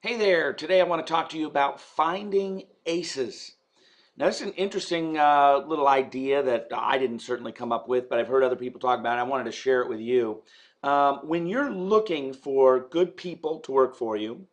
Hey there, today I want to talk to you about finding aces. Now, this is an interesting little idea that I didn't certainly come up with, but I've heard other people talk about it. I wanted to share it with you. When you're looking for good people to work for you,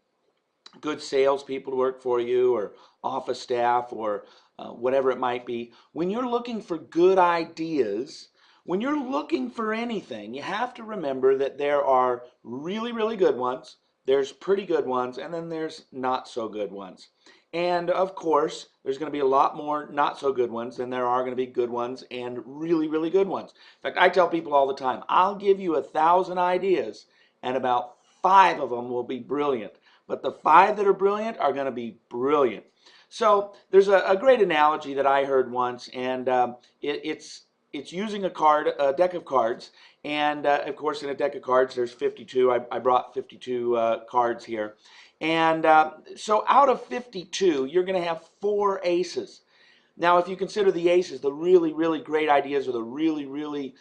good salespeople to work for you, or office staff, or whatever it might be, when you're looking for good ideas, when you're looking for anything, you have to remember that there are really, really good ones, there's pretty good ones, and then there's not so good ones. And of course, there's going to be a lot more not so good ones than there are going to be good ones and really, really good ones. In fact, I tell people all the time, I'll give you 1,000 ideas, and about 5 of them will be brilliant. But the 5 that are brilliant are going to be brilliant. So there's a great analogy that I heard once, and it's using a deck of cards, and of course in a deck of cards there's 52. I brought 52 cards here, and so out of 52 you're going to have 4 aces. Now, if you consider the aces, the really, really great ideas, or the really, really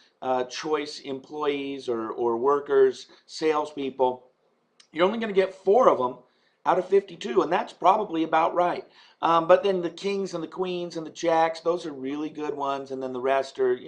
choice employees or workers, salespeople, you're only going to get 4 of them out of 52, and that's probably about right. But then the kings and the queens and the jacks, those are really good ones, and then the rest are,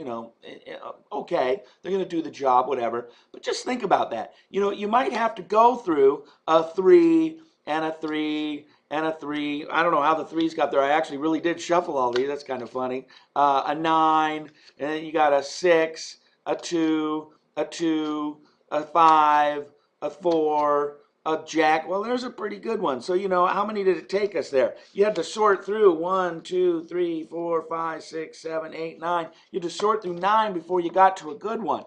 okay, they're going to do the job, whatever. But just think about that. You might have to go through a 3 and a 3 and a 3. I don't know how the 3s got there. I actually really did shuffle all these. That's kind of funny. A 9, and then you got a 6, a 2, a 2, a 5, a 4, a jack. Well, there's a pretty good one. So, how many did it take us there? You had to sort through 1, 2, 3, 4, 5, 6, 7, 8, 9. You had to sort through 9 before you got to a good one.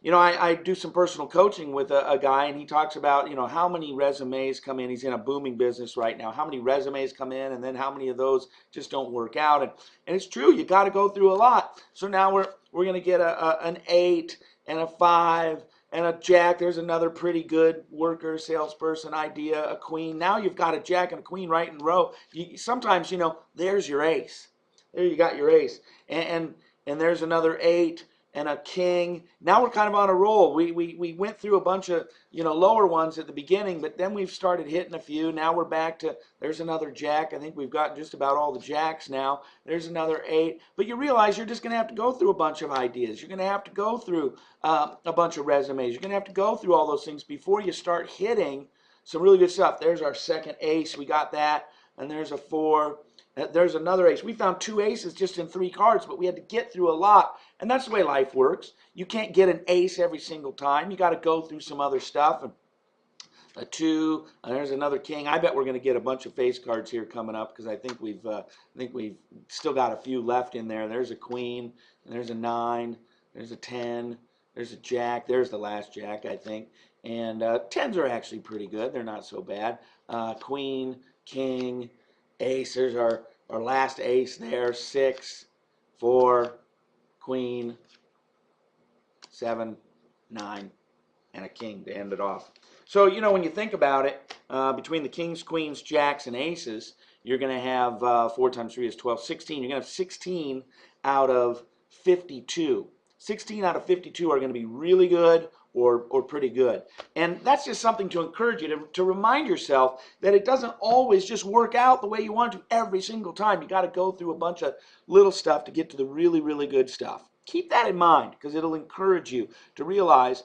I do some personal coaching with a guy, and he talks about, how many resumes come in. He's in a booming business right now. How many resumes come in, and then how many of those just don't work out? And it's true, you got to go through a lot. So now we're going to get an 8 and a 5 and a jack. There's another pretty good worker, salesperson idea, a queen. Now you've got a jack and a queen right in a row. Sometimes, there's your ace. There you got your ace. And there's another 8 and a king. Now we're kind of on a roll. We went through a bunch of lower ones at the beginning, but then we've started hitting a few. Now we're back to, there's another jack. I think we've got just about all the jacks now. There's another 8. But you realize you're just going to have to go through a bunch of ideas. You're going to have to go through a bunch of resumes. You're going to have to go through all those things before you start hitting some really good stuff. There's our second ace. We got that. And there's a 4. There's another ace. We found 2 aces just in 3 cards, but we had to get through a lot. And that's the way life works. You can't get an ace every single time. You got to go through some other stuff. And a 2, and there's another king. I bet we're going to get a bunch of face cards here coming up, because I think we've still got a few left in there. There's a queen, and there's a 9, there's a 10, there's a jack. There's the last jack, I think. And 10s are actually pretty good. They're not so bad. Queen, king, ace. There's our last ace there. 6, 4, queen, 7, 9, and a king to end it off. So, when you think about it, between the kings, queens, jacks, and aces, you're going to have 4 times 3 is 12, 16. You're going to have 16 out of 52. 16 out of 52 are going to be really good or pretty good. And that's just something to encourage you to remind yourself that it doesn't always just work out the way you want to every single time. You got to go through a bunch of little stuff to get to the really, really good stuff. Keep that in mind, because it'll encourage you to realize,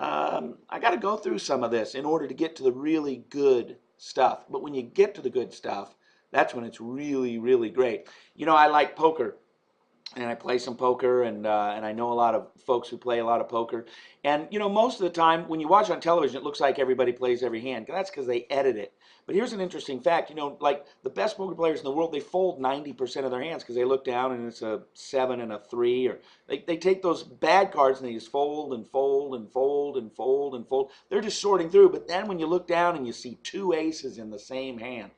I got to go through some of this in order to get to the really good stuff. But when you get to the good stuff, that's when it's really, really great. I like poker. And I play some poker, and I know a lot of folks who play a lot of poker. And most of the time when you watch on television, it looks like everybody plays every hand. That's because they edit it. But here's an interesting fact. Like the best poker players in the world, they fold 90% of their hands because they look down and it's a 7 and a 3. Or they take those bad cards and they just fold and fold and fold and fold and fold. They're just sorting through. But then when you look down and you see 2 aces in the same hand.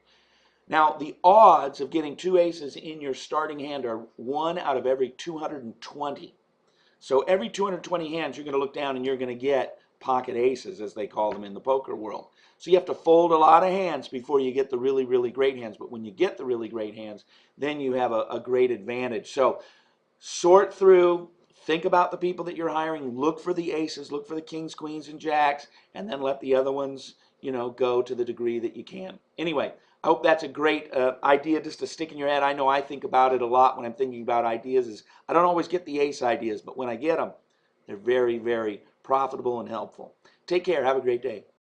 Now, the odds of getting 2 aces in your starting hand are 1 out of every 220. So every 220 hands, you're going to look down and you're going to get pocket aces, as they call them in the poker world. So you have to fold a lot of hands before you get the really, really great hands. But when you get the really great hands, then you have a great advantage. So sort through, think about the people that you're hiring, look for the aces, look for the kings, queens, and jacks, and then let the other ones go to the degree that you can. Anyway, I hope that's a great idea just to stick in your head. I know I think about it a lot when I'm thinking about ideas. Is I don't always get the ace ideas, but when I get them, they're very, very profitable and helpful. Take care. Have a great day.